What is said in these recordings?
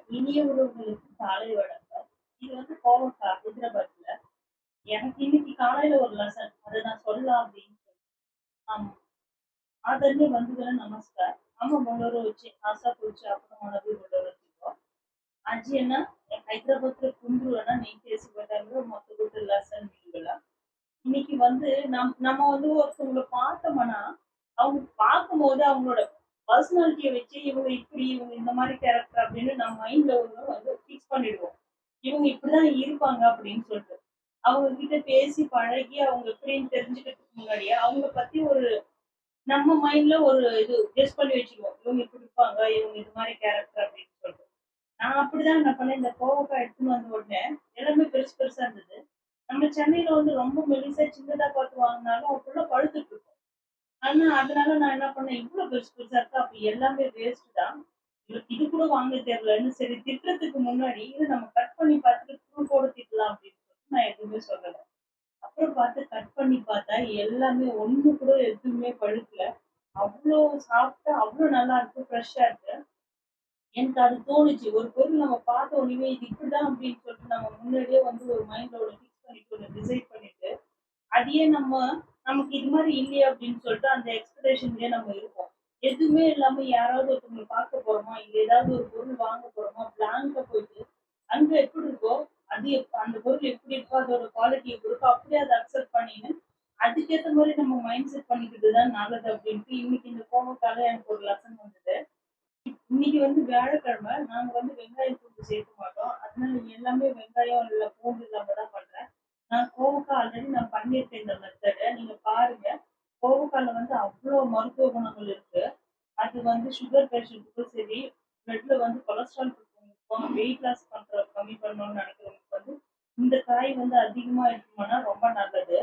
இனிய உறவுகளுக்கு காலை வணக்கம். இது வந்து கோவக்கா ஹைதராபாத்ல. எனக்கு இன்னைக்கு காலையில ஒரு லெசன். அத நான் சொல்லலாம் அப்படின்னு சொல்லி. ஆமா. आदरणीय बंधुगण नमस्कार. हम मंगळूರು వచ్చి ಆಸಾಪ್ వచ్చి आपण మనవి बोलवतो. आज है ना ஹைதராபாத்ல குண்டூர்ல நீங்க பேசி வந்தாங்க மொத்த கூட்டு லெசன் நீங்களா. இன்னைக்கு வந்து நம்ம வந்து ஒருத்தவங்கள பார்த்தோம்னா அவங்க பார்க்கும்போது அவங்களோட பர்சனாலிட்டியை வச்சு இவங்க இப்படி இவங்க இந்த மாதிரி கேரக்டர் அப்படின்னு நம்ம மைண்ட்ல ஒன்று வந்து ஃபிக்ஸ் பண்ணிடுவோம். இவங்க இப்படிதான் இருப்பாங்க அப்படின்னு சொல்லிட்டு அவங்க கிட்ட பேசி பழகி அவங்க எப்படின்னு தெரிஞ்சுக்கிறதுக்கு முன்னாடியே அவங்க பத்தி ஒரு நம்ம மைண்ட்ல ஒரு இது கெஸ் பண்ணி வச்சுக்குவோம். இவங்க இப்படி இருப்பாங்க, இவங்க இது மாதிரி கேரக்டர் அப்படின்னு சொல்லிட்டு. நான் அப்படிதான் என்ன பண்ணேன், இந்த கோவக்காய் எடுத்துன்னு வந்த உடனே எல்லாமே பெருசு பெருசா இருந்தது. நம்ம சென்னையில வந்து ரொம்ப மெலிசா சின்னதா பார்த்து வாங்கினாலும் ஃபுல்லா பழுத்துட்டு இருக்கும். ஆனா அதனால நான் என்ன பண்ணேன், இவ்வளவு பெருசு பெருசா இருக்கு அப்ப எல்லாமே வேஸ்ட் தான். இவருக்கு இது கூட வாங்க தெரியலன்னு சரி திட்டுறதுக்கு முன்னாடி இதை நம்ம கட் பண்ணி பார்த்துட்டு ப்ரூஃபோட திட்டலாம் அப்படின்னு சொல்லிட்டு நான் எதுவுமே சொல்லல. அப்புறம் பார்த்து கட் பண்ணி பார்த்தா எல்லாமே ஒண்ணு கூட எதுவுமே பழுக்கல. அவ்ளோ சாஃப்ட்டா அவ்ளோ நல்லா இருக்கு. ஃப்ரெஷ்ஷா இருக்கு. எனக்கு அது தோணுச்சு. ஒரு பொருள் நம்ம பார்த்த உடனே இது இப்படிதான் அப்படின்னு சொல்லிட்டு நம்ம முன்னாடியே வந்து ஒரு மைண்ட்ல ஒரு ஃபிக்ஸ் பண்ணிட்டு ஒண்ணு டிசைட் பண்ணிட்டு, அதையே நமக்கு இது மாதிரி இல்லையே அப்படின்னு சொல்லிட்டு அந்த எக்ஸ்பெக்டேஷன்லயே நம்ம இருப்போம். எதுவுமே இல்லாம யாராவது ஒருத்தவங்கள பார்க்க போறோமா, இல்ல ஏதாவது ஒரு பொருள் வாங்க போறோமா, பிளாங்கா போயிட்டு அங்க எப்படி இருக்கோ, அந்த பொருள் எப்படி இருக்கோ, அதோட குவாலிட்டி எப்படி இருக்கோ, அப்படியே அத அக்செப்ட் பண்ணின்னு, அதுக்கேத்த மாரி நம்ம மைண்ட் செட் பண்ணிக்கிட்டு தான் நல்லது அப்படின்ட்டு, இன்னைக்கு இந்த கோவத்தால எனக்கு ஒரு லெசன் வந்தது. இன்னைக்கு வந்து வியாழக்கிழமை. நாங்க வந்து வெங்காயம், பூண்டு சேர்க்க மாட்டோம். அதனால எல்லாமே வெங்காயம் இல்ல பூண்டு இல்லாம தான் பண்றேன். நான் கோவக்காய் ஆல்ரெடி நான் பண்ணியிருக்கேன் இந்த மெத்தட. நீங்க பாருங்க. கோவக்காய்ல வந்து அவ்ளோ மருத்துவ குணங்கள் இருக்கு. அது வந்து சுகர் பேஷண்ட்டுக்கும் சரி, பிளட்ல வந்து கொலஸ்ட்ரால் இருக்கவங்களுக்கும், வெயிட் லாஸ் கம்மி பண்ணணும்னு நினைக்கிறவங்களுக்கு வந்து இந்த காய் வந்து அதிகமா எடுத்துக்கணும்னா ரொம்ப நல்லது.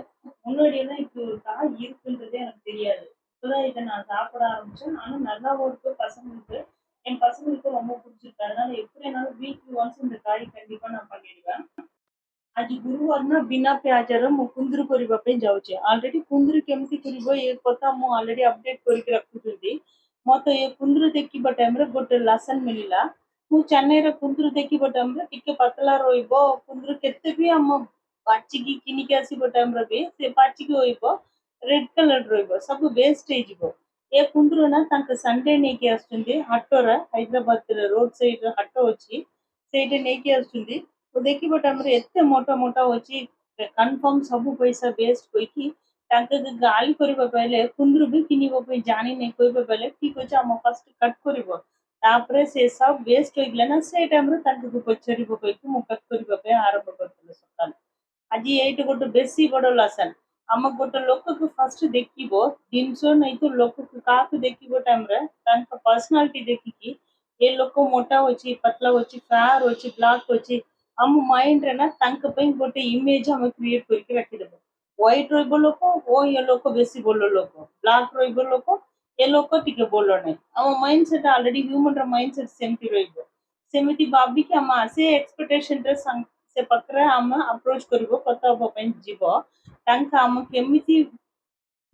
முன்னாடி எல்லாம் இப்படி ஒரு காய் இருக்குன்றதே எனக்கு தெரியாது. இப்பதான் இதை நான் சாப்பிட ஆரம்பிச்சேன். ஆனா நல்லாவும் இருக்கு பசங்களுக்கு. என் பசங்களுக்கு ரொம்ப பிடிச்சிருக்கு. அதனால எப்படி என்னாலும் வீக்லி ஒன்ஸ் இந்த காய் கண்டிப்பா நான் பண்ணிடுவேன். ଆଜି ଗୁରୁବାର ନା ବିନା ପିଆଜର ମୁଁ କୁନ୍ଦୁରି କରିବା ପାଇଁ ଯାଉଛି। ଅଲରେଡି କୁନ୍ଦୁରି କେମିତି କରିବ ଏ କଥା ମୁଁ ଅଲରେଡି ଅପଡେଟ୍ କରିକି ରଖୁଛନ୍ତି। ମତେ ଏ କୁନ୍ଦୁରି ଦେଖିବା ଟାଇମରେ ଗୋଟେ ଲାସନ ମିଳିଲା। ମୁଁ ଚେନ୍ନାଇର କୁନ୍ଦୁରି ଦେଖିବା ଟାଇମରେ ଟିକେ ପତଳା ରହିବ। କୁନ୍ଦୁରି କେତେ ବି ଆମ ପାଚିକି କିଣିକି ଆସିବା ଟାଇମରେ ବି ସେ ପାଚିକି ରହିବ, ରେଡ୍ କଲର ରହିବ, ସବୁ ୱେଷ୍ଟ ହେଇଯିବ। ଏ କୁନ୍ଦୁରି ନା ତାଙ୍କ ସଣ୍ଡେ ନେଇକି ଆସୁଛନ୍ତି ହାଟରେ। ହାଇଦ୍ରାବାଦରେ ରୋଡ ସାଇଡରେ ହାଟ ଅଛି, ସେଇଠି ନେଇକି ଆସୁଛନ୍ତି। ଦେଖିବ ଟାଇମରେ ଏତେ ମୋଟା ମୋଟା ଅଛି, କନଫର୍ମ ସବୁ ପଇସା ୱେଷ୍ଟ କହିକି ତାଙ୍କ ଗାଳି କରିବା ପାଇଲେ କୁନ୍ଦୁରୁ ବି କିଣିବା ପାଇଁ ଜାଣିନି କହିବା ପାଇଲେ ଠିକ ଅଛି ଆମ ଫାଷ୍ଟ କଟ୍ କରିବ, ତାପରେ ସେ ସବୁ ୱେଷ୍ଟ ହେଇଗଲା ନା ସେ ଟାଇମରେ ତାଙ୍କୁ ପଚାରିବ କହିକି ମୁଁ କଟ୍ କରିବା ପାଇଁ ଆରମ୍ଭ କରିଥିଲି ସକାଳେ। ଆଜି ଏଇଟା ଗୋଟେ ବେଶୀ ବଡ ଲାସନ। ଆମ ଗୋଟେ ଲୋକକୁ ଫାଷ୍ଟ ଦେଖିବ, ଜିନିଷ ନାଇଁ ତ ଲୋକକୁ କାହାକୁ ଦେଖିବ ଟାଇମରେ ତାଙ୍କ ପର୍ସନାଲିଟି ଦେଖିକି ଏ ଲୋକ ମୋଟା ଅଛି, ପତଲା ଅଛି, ଫେୟାର ଅଛି, ବ୍ଲାକ୍ ଅଛି, ଆମ ମାଇଣ୍ଡରେ ନା ତାଙ୍କ ପାଇଁ ଗୋଟେ ଇମେଜ ଆମେ କ୍ରିଏଟ କରିକି ରଖିଦେବ। ହ୍ୱାଇଟ ରହିବ ଲୋକ, ଓ ଏ ଲୋକ ବେଶୀ ଭଲ ଲୋକ, ବ୍ଲାକ୍ ରହିବ ଲୋକ, ଏ ଲୋକ ଟିକେ ଭଲ ନାହିଁ। ଆମ ମାଇଣ୍ଡ ସେଟ ଅଲରେଡି ହ୍ୟୁମାନର ମାଇଣ୍ଡ ସେଟ ସେମିତି ରହିବ। ସେମିତି ଭାବିକି ଆମେ ସେ ଏକ୍ସପେକ୍ଟେସନରେ ସେ ପାଖରେ ଆମେ ଆପ୍ରୋଚ କରିବ, କଥା ହବା ପାଇଁ ଯିବ। ତାଙ୍କ ଆମେ କେମିତି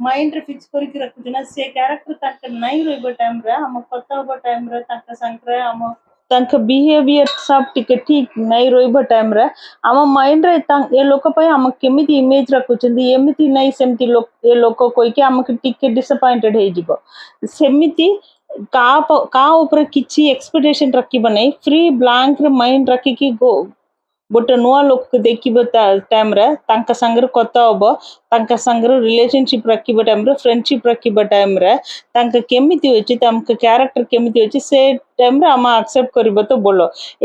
ମାଇଣ୍ଡରେ ଫିକ୍ସ କରିକି ରଖୁଛୁ ନା ସେ କ୍ୟାରେକ୍ଟର ତାଙ୍କ ନାଇଁ ରହିବ ଟାଇମରେ, ଆମ କଥା ହବା ଟାଇମରେ ତାଙ୍କ ସାଙ୍ଗରେ ଆମ ତାଙ୍କ ବିହେଭିୟର ସବୁ ଟିକେ ଠିକ ନାଇଁ ରହିବ ଟାଇମରେ ଆମ ମାଇଣ୍ଡରେ ଏ ଲୋକ ପାଇଁ ଆମେ କେମିତି ଇମେଜ ରଖୁଛନ୍ତି, ଏମିତି ନାଇଁ ସେମିତି ଏ ଲୋକ କହିକି ଆମକୁ ଟିକେ ଡିସଆପଏଣ୍ଟେଡ ହେଇଯିବ। ସେମିତି କାହା ଉପରେ କିଛି ଏକ୍ସପେକ୍ଟେସନ ରଖିବ ନାହିଁ। ଫ୍ରି ବ୍ଲାଙ୍କରେ ମାଇଣ୍ଡ ରଖିକି ଗୋଟେ ନୂଆ ଲୋକକୁ ଦେଖିବ ଟାଇମରେ ତାଙ୍କ ସାଙ୍ଗରେ କଥା ହବ, ତାଙ୍କ ସାଙ୍ଗରେ ରିଲେସନସିପ ରଖିବ ଟାଇମରେ, ଫ୍ରେଣ୍ଡସିପ ରଖିବ ଟାଇମରେ ତାଙ୍କ କେମିତି ଅଛି, ତାଙ୍କ କ୍ୟାରେକ୍ଟର କେମିତି ଅଛି, ସେ ଟାଇମରେ ଆମେ ଆକ୍ସେପ୍ଟ କରିବ ତ ଭଲ।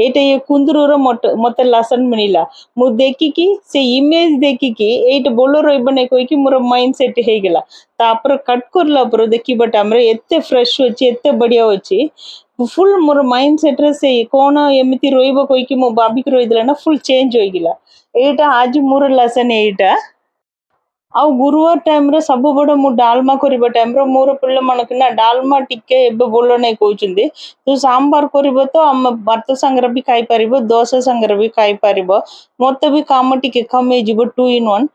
ଏଇଟା ଏ କୁନ୍ଦୁରୁର ମତେ ଲାସନ ମିଳିଲା। ମୁଁ ଦେଖିକି ସେ ଇମେଜ ଦେଖିକି ଏଇଟା ଭଲ ରହିବ ନାହିଁ କହିକି ମୋର ମାଇଣ୍ଡ ସେଟ ହେଇଗଲା। ତାପରେ କଟ୍ କରିଲା ପରେ ଦେଖିବା ଟାଇମରେ ଏତେ ଫ୍ରେଶ ଅଛି, ଏତେ ବଢିଆ ଅଛି। ଫୁଲ ମୋର ମାଇଣ୍ଡ ସେଟରେ ସେ କଣ ଏମିତି ରହିବ କହିକି ମୁଁ ଭାବିକି ରହିଥିଲା ନା ଫୁଲ ଚେଞ୍ଜ ହେଇଗଲା। ଏଇଟା ଆଜି ମୋର ଲାସନ ଏଇଟା। ଆଉ ଗୁରୁବାର ଟାଇମରେ ସବୁବେଳେ ମୁଁ ଡାଲମା କରିବା ଟାଇମରେ ମୋର ପିଲାମାନଙ୍କୁ ନା ଡାଲମା ଟିକେ ଏବେ ଭଲ ନାହିଁ କହୁଛନ୍ତି। ତୁ ସାମ୍ବାର କରିବ ତ ଆମେ ଭାତ ସାଙ୍ଗରେ ବି ଖାଇପାରିବ, ଦୋସା ସାଙ୍ଗରେ ବି ଖାଇପାରିବ, ମତେ ବି କାମ ଟିକେ କମେଇଯିବ, 2 in 1।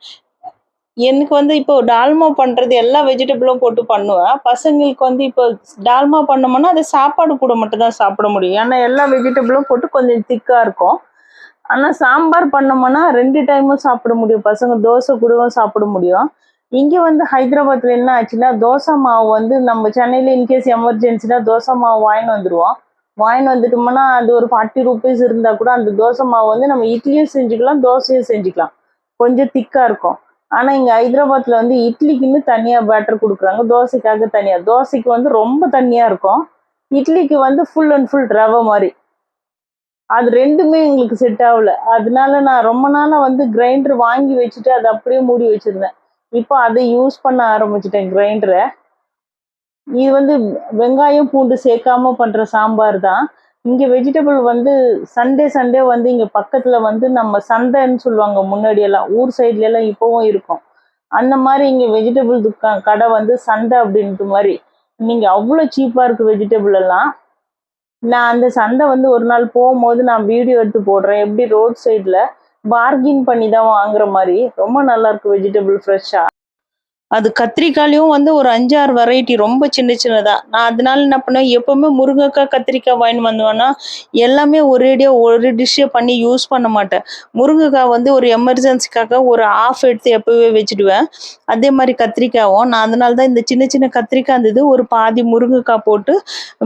எனக்கு வந்து இப்போ டால்மா பண்றது எல்லா வெஜிடபிளும் போட்டு பண்ணுவேன். பசங்களுக்கு வந்து இப்போ டால்மா பண்ணோம்னா, அது சாப்பாடு கூட மட்டும் தான் சாப்பிட முடியும். ஏன்னா எல்லா வெஜிடபிளும் போட்டு கொஞ்சம் திக்கா இருக்கும். ஆனா சாம்பார் பண்ணோம்னா 2 டைமும் சாப்பிட முடியும். பசங்க தோசை கூடவும் சாப்பிட முடியும். இங்க வந்து ஹைதராபாத்ல என்ன ஆச்சுன்னா, தோசை மாவு வந்து நம்ம சென்னையில இன்கேஸ் எமர்ஜென்சினா தோசை மாவு வாங்கின்னு வந்துருவோம். வாங்கின்னு வந்துட்டோம்னா, அது ஒரு 40 ரூபீஸ் இருந்தா கூட அந்த தோசை மாவு வந்து நம்ம இட்லியும் செஞ்சுக்கலாம், தோசையும் செஞ்சுக்கலாம். கொஞ்சம் திக்கா இருக்கும். ஆனா இங்க ஹைதராபாத்ல வந்து இட்லிக்குன்னு தனியா பேட்டர் குடுக்குறாங்க. தோசைக்காக தனியா. தோசைக்கு வந்து ரொம்ப தண்ணியா இருக்கும். இட்லிக்கு வந்து ஃபுல் அண்ட் ஃபுல் ரவை மாரி. அது 2மே எங்களுக்கு செட் ஆகல. அதனால நான் ரொம்ப நாளா வந்து கிரைண்டர் வாங்கி வச்சுட்டு அத அப்படியே மூடி வச்சிருந்தேன். இப்போ அத யூஸ் பண்ண ஆரம்பிச்சுட்டேன் கிரைண்டர. இது வந்து வெங்காயம், பூண்டு சேர்க்காம பண்ற சாம்பார் தான். இங்க வெஜிடபிள் வந்து சண்டே சண்டே வந்து இங்க பக்கத்துல வந்து நம்ம சந்தைன்னு சொல்லுவாங்க முன்னாடியெல்லாம். ஊர் சைட்லலாம் இப்பவும் இருக்கும். அந்த மாரி இங்க வெஜிடபிள் கடை வந்து சந்தை அப்படின்ட்டு மாரி. நீங்க அவ்வளோ சீப்பா இருக்கு வெஜிடபிள் எல்லாம். நான் அந்த சந்தை வந்து ஒரு நாள் போகும்போது நான் வீடியோ எடுத்து போடுறேன். எப்படி ரோட் சைடுல பார்கின் பண்ணி தான் வாங்குற மாரி. ரொம்ப நல்லா இருக்கு வெஜிடபிள் ஃப்ரெஷ்ஷா. அது கத்திரிக்காயிலயும் வந்து ஒரு 5, 6 வெரைட்டி ரொம்ப சின்ன சின்னதா. நான் அதனால என்ன பண்ணேன், எப்பவுமே முருங்கைக்காய், கத்திரிக்காய் வாங்கின்னு வந்தோன்னா, எல்லாமே ஒரேடியா ஒரு டிஷ்ஷே பண்ணி யூஸ் பண்ண மாட்டேன். முருங்கைக்காய் வந்து ஒரு எமர்ஜென்சிக்காக ஒரு ஆஃப் எடுத்து எப்பவே வச்சுடுவேன். அதே மாரி கத்திரிக்காவும், நான் அதனால தான் இந்த சின்ன சின்ன கத்திரிக்காய் இருந்தது, ஒரு பாதி முருங்கைக்காய் போட்டு,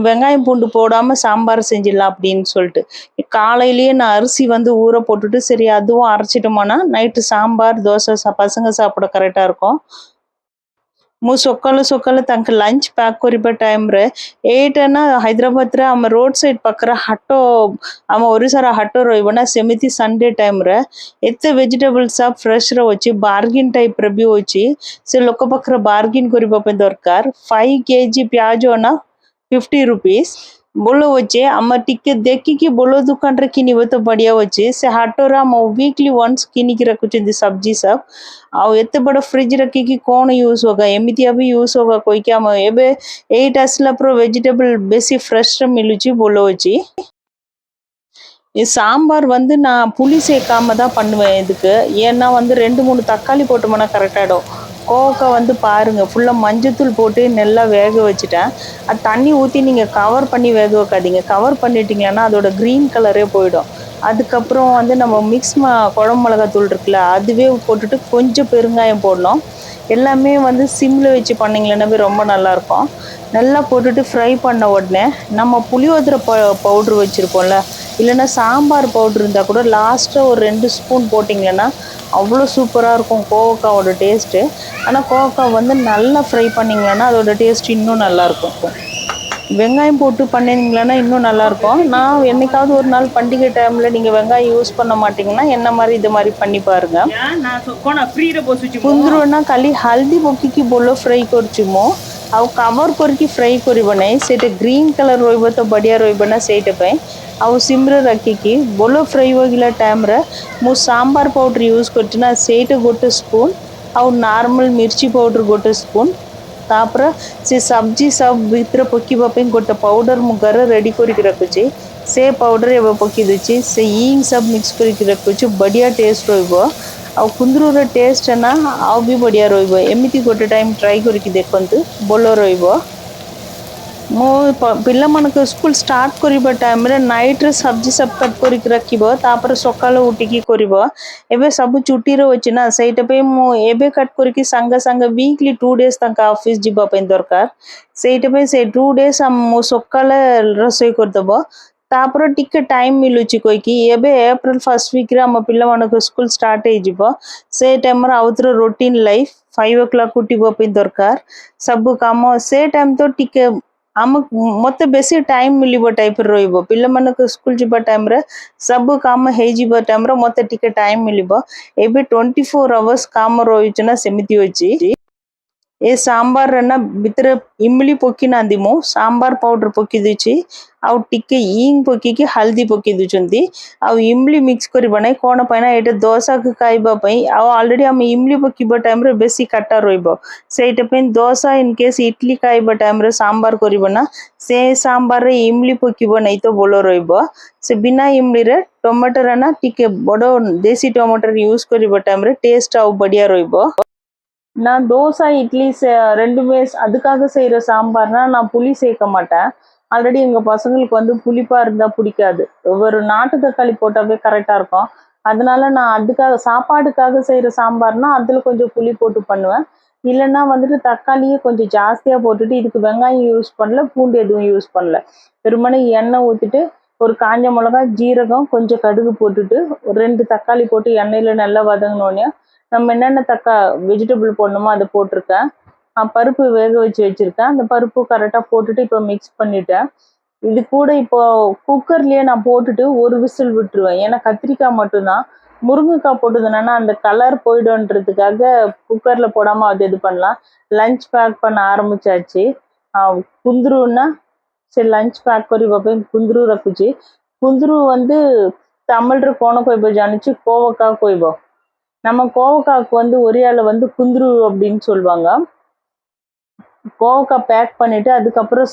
வெங்காயம், பூண்டு போடாம சாம்பார் செஞ்சிடலாம் அப்படின்னு சொல்லிட்டு. காலையிலேயே நான் அரிசி வந்து ஊற போட்டுட்டு, சரி அதுவும் அரைச்சிட்டோம்னா, நைட்டு சாம்பார், தோசை பசங்க சாப்பிட கரெக்ட்டா இருக்கும். ମୁଁ ସକାଳୁ ସକାଳୁ ତାଙ୍କ ଲଞ୍ଚ ପ୍ୟାକ୍ କରିବା ଟାଇମ୍‌ରେ ଏଇଟା ନା ହାଇଦ୍ରାବାଦରେ ଆମ ରୋଡ୍ ସାଇଡ୍ ପାଖରେ ହାଟ ଆମ ଓଡ଼ିଶାର ହାଟ ରହିବ ନା ସେମିତି ସଣ୍ଡେ ଟାଇମ୍‌ରେ ଏତେ ଭେଜିଟେବଲ୍ ସବ୍ ଫ୍ରେଶ୍ ରହୁଛି ବାର୍ଗିନ୍ ଟାଇପ୍‌ର ବି ଅଛି। ସେ ଲୋକ ପାଖରେ ବାର୍ଗିନ୍ କରିବା ପାଇଁ ଦରକାର। 5 କେଜି ପିଆଜ ନା 50 रुपीस बोलो अच्छे आम टिके देखिकी बोलो दुकान रे किनिबे तो बढ़िया अच्छे से हाटोर आम वीकली वंस किनिकी रखुचंदी सब्जी सब आउ एते बड़ फ्रिज रखिकी कौन यूज होगा एमितिया भी यूज होगा कोई क्या आम एबे 8 आसला प्रो वेजिटेबल बेसी फ्रेश रे मिलुची बोलो अच्छी சாம்பார் வந்து நான் புளி சேர்க்காம தான் பண்ணுவேன் இதுக்கு. ஏன்னா வந்து 2, 3 தக்காளி போட்டோம்னா கரெக்டாயிடும். கோவக்காய் வந்து பாருங்க, ஃபுல்லா மஞ்சத்தூள் போட்டு நல்லா வேக வச்சுட்டேன். அது தண்ணி ஊத்தி நீங்க கவர் பண்ணி வேக வைக்காதீங்க. கவர் பண்ணிட்டீங்கன்னா அதோட கிரீன் கலரே போயிடும். அதுக்கப்புறம் வந்து நம்ம குழம்பு மிளகாத்தூள் இருக்குல்ல, அதுவே போட்டுட்டு கொஞ்சம் பெருங்காயம் போடணும். எல்லாமே வந்து சிம்ல வச்சு பண்ணீங்கன்னாவே ரொம்ப நல்லாயிருக்கும். நல்லா போட்டுட்டு ஃப்ரை பண்ண உடனே நம்ம புளியோதரை பவுட்ரு வச்சுருப்போம்ல, இல்லைன்னா சாம்பார் பவுட்ரு இருந்தால் கூட லாஸ்ட்டாக ஒரு 2 ஸ்பூன் போட்டிங்கன்னா அவ்வளோ சூப்பராக இருக்கும் கோவக்காவோட டேஸ்ட்டு. ஆனால் கோவக்காய் வந்து நல்லா ஃப்ரை பண்ணிங்கன்னா அதோட டேஸ்ட் இன்னும் நல்லாயிருக்கும். வெங்காயம் போட்டு பண்ணினீங்கன்னா இன்னும் நல்லாயிருக்கும். நான் என்னைக்காவது ஒரு நாள் பண்டிகை டைமில் நீங்கள் வெங்காயம் யூஸ் பண்ண மாட்டிங்கன்னா என்ன மாதிரி இது மாதிரி பண்ணி பாருங்கள். କୁନ୍ଦୁରୁନା ଖାଲି ହଳଦୀ ପକେଇକି ବୋଲ ଫ୍ରାଏ କରୁଛୁ ମୁଁ ଆଉ କଭର କରିକି ଫ୍ରାଏ କରିବ ନାହିଁ ସେଇଟା ଗ୍ରୀନ୍ କଲର୍ ରହିବ ତ ବଢ଼ିଆ ରହିବ ନା ସେଇଟା ପାଇଁ ଆଉ ସିମ୍ରେ ରଖିକି ବୋଲ ଫ୍ରାଏ ହୋଇଗଲା ଟାଇମ୍ରେ ମୁଁ ସାମ୍ବାର ପାଉଡ଼ର ୟୁଜ୍ କରୁଛି ନା ସେଇଟା ଗୋଟେ ସ୍ପୁନ୍ ଆଉ ନର୍ମାଲ୍ ମିର୍ଚି ପାଉଡ଼ର ଗୋଟେ ସ୍ପୁନ୍ ତାପରେ ସେ ସବ୍ଜି ସବୁ ଭିତରେ ପକାଇବା ପାଇଁ ଗୋଟେ ପାଉଡ଼ର ମୁଁ ଘରେ ରେଡ଼ି କରିକି ରଖୁଛି ସେ ପାଉଡ଼ର ଏବେ ପକାଇ ଦେଉଛି ସେ ଇଙ୍ଗ ସବୁ ମିକ୍ସ କରିକି ରଖୁଛି ବଢ଼ିଆ ଟେଷ୍ଟ ରହିବ ଆଉ କୁନ୍ଦୁରୁର ଟେଷ୍ଟ ନା ଆଉ ବି ବଢ଼ିଆ ରହିବ ଏମିତି ଗୋଟେ ଟାଇମ୍ ଟ୍ରାଏ କରିକି ଦେଖନ୍ତୁ ଭଲ ରହିବ। ମୁଁ ପିଲାମାନଙ୍କ ସ୍କୁଲ ଷ୍ଟାର୍ଟ କରିବା ଟାଇମ୍ରେ ନାଇଟ୍ରେ ସବ୍ଜି ସବୁ କଟ୍ କରିକି ରଖିବ ତାପରେ ସକାଳୁ ଉଠିକି କରିବ। ଏବେ ସବୁ ଛୁଟିରେ ଅଛି ନା ସେଇଟା ପାଇଁ ମୁଁ ଏବେ କଟ୍ କରିକି ସାଙ୍ଗେ ସାଙ୍ଗେ ୱିକ୍ଲି 2 ଡେଜ୍ ତାଙ୍କ ଅଫିସ୍ ଯିବା ପାଇଁ ଦରକାର ସେଇଟା ପାଇଁ ସେ 2 ଡେଜ୍ ମୁଁ ସକାଳେ ରୋଷେଇ କରିଦେବ ତାପରେ ଟିକେ ଟାଇମ୍ ମିଳୁଛି କହିକି ଏବେ ଏପ୍ରିଲ 1st ୱିକ୍ରେ ଆମ ପିଲାମାନଙ୍କ ସ୍କୁଲ ଷ୍ଟାର୍ଟ ହେଇଯିବ ସେ ଟାଇମ୍ରେ ଆଉଥରେ ରୁଟିନ୍ ଲାଇଫ୍ 5 o'clock ଉଠିବା ପାଇଁ ଦରକାର ସବୁ କାମ ସେ ଟାଇମ୍ ତ ଟିକେ ମତେ ବେଶୀ ଟାଇମ୍ ମିଳିବ ଟାଇପ୍ର ରହିବ ପିଲାମାନଙ୍କ ସ୍କୁଲ ଯିବା ଟାଇମ୍ରେ ସବୁ କାମ ହେଇଯିବ ଟାଇମ୍ରେ ମତେ ଟିକେ ଟାଇମ୍ ମିଳିବ ଏବେ 24 hours କାମ ରହିଛି ନା ସେମିତି ଅଛି। ଏ ସାମ୍ବାରରେ ନା ଭିତରେ ଇମଲି ପକେଇ ନାହାନ୍ତି ମୁଁ ସାମ୍ବାର ପାଉଡର ପକେଇ ଦେଇଛି ଆଉ ଟିକେ ଇଙ୍ଗ ପକେଇକି ହଳଦୀ ପକେଇ ଦେଉଛନ୍ତି ଆଉ ଇମଲି ମିକ୍ସ କରିବା ନାହିଁ କ'ଣ ପାଇଁ ନା ଏଇଟା ଦୋସାକୁ ଖାଇବା ପାଇଁ ଆଉ ଅଲରେଡ଼ି ଆମେ ଇମଲି ପକେଇବା ଟାଇମ୍ରେ ବେଶୀ କାଟା ରହିବ ସେଇଟା ପାଇଁ ଦୋସା ଇନ୍ କେସ୍ ଇଟଲି ଖାଇବା ଟାଇମ୍ରେ ସାମ୍ବାର କରିବ ନା ସେ ସାମ୍ବାରରେ ଇମଲି ପକେଇବ ନାହିଁ ତ ଭଲ ରହିବ ସେ ବିନା ଇମଲିରେ ଟମାଟର ନା ଟିକେ ବଡ଼ ଦେଶୀ ଟମାଟର ୟୁଜ୍ କରିବା ଟାଇମ୍ରେ ଟେଷ୍ଟ ଆଉ ବଢ଼ିଆ ରହିବ। நான் தோசை இட்லி ரெண்டுமே அதுக்காக செய்கிற சாம்பார்னா நான் புளி சேர்க்க மாட்டேன். ஆல்ரெடி எங்கள் பசங்களுக்கு வந்து புளிப்பாக இருந்தால் பிடிக்காது. ஒரு நாட்டு தக்காளி போட்டாவே கரெக்டாக இருக்கும். அதனால நான் அதுக்காக சாப்பாடுக்காக செய்கிற சாம்பார்னா அதில் கொஞ்சம் புளி போட்டு பண்ணுவேன். இல்லைன்னா வந்துட்டு தக்காளியே கொஞ்சம் ஜாஸ்தியாக போட்டுட்டு இதுக்கு வெங்காயம் யூஸ் பண்ணல, பூண்டு எதுவும் யூஸ் பண்ணல. வெறுமனே எண்ணெய் ஊற்றிட்டு ஒரு காஞ்ச மிளகா, ஜீரகம், கொஞ்சம் கடுகு போட்டுட்டு ஒரு 2 தக்காளி போட்டு எண்ணெயில் நல்லா வதங்கினோடனே நம்ம என்னென்ன வெஜிடபிள் போடணுமோ அதை போட்டிருக்கேன். பருப்பு வேக வச்சு வச்சுருக்கேன். அந்த பருப்பு கரெக்டாக போட்டுட்டு இப்போ மிக்ஸ் பண்ணிட்டேன். இது கூட இப்போ குக்கர்லேயே நான் போட்டுட்டு ஒரு விசில் விட்டுருவேன். ஏன்னா கத்திரிக்காய் மட்டும்தான். முருங்கைக்காய் போட்டதுன்னா அந்த கலர் போய்டுன்றதுக்காக குக்கரில் போடாமல் அது இது பண்ணலாம். லஞ்ச் பேக் பண்ண ஆரம்பிச்சாச்சு. குந்துருன்னா சரி ଲଞ୍ଚ ପ୍ୟାକ୍ କରିବା ପାଇଁ କୁନ୍ଦୁରୁ ରଖୁଛି। କୁନ୍ଦୁରୁ வந்து தமிழ்ல கோண கோய்ப ஜானிச்சு கோவக்காய் கோய்போ. நம்ம கோவக்காய்க்கு வந்து ஒரியால வந்து குந்துரு அப்படின்னு சொல்லுவாங்க. கோவக்காய் பேக் பண்ணிட்டு அதுக்கப்புறம்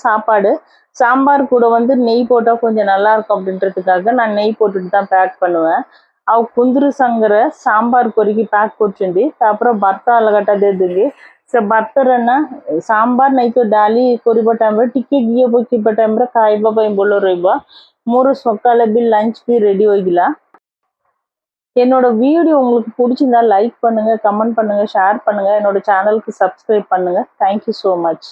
சாப்பாடு சாம்பார் கூட வந்து நெய் போட்டால் கொஞ்சம் நல்லா இருக்கும் அப்படின்றதுக்காக நான் நெய் போட்டுட்டு தான் பேக் பண்ணுவேன்। ଆଉ କୁନ୍ଦୁରୁ ସାଙ୍ଗରେ ସାମ୍ବାର କରିକି ପ୍ୟାକ୍ କରୁଛନ୍ତି। ତାପରେ ଭାତ ଅଲଗାଟା ଦେଇଦେବି। ସେ ଭାତରେ ନା ସାମ୍ବାର ନାଇଁ ତ ଡାଲି କରିବା ଟାଇମ୍ରେ ଟିକେ ଘିଅ ପକେଇବା ଟାଇମ୍ରେ ଖାଇବା ପାଇଁ ଭଲ ରହିବ। ମୋର ସକାଳେ ବି லஞ்ச் ବି ரெடி ஆகிடலாம்। என்னோட வீடியோ உங்களுக்கு பிடிச்சிருந்தா லைக் பண்ணுங்க, கமெண்ட் பண்ணுங்க, ஷேர் பண்ணுங்க, என்னோட சேனலுக்கு சப்ஸ்கிரைப் பண்ணுங்க। Thank you so much.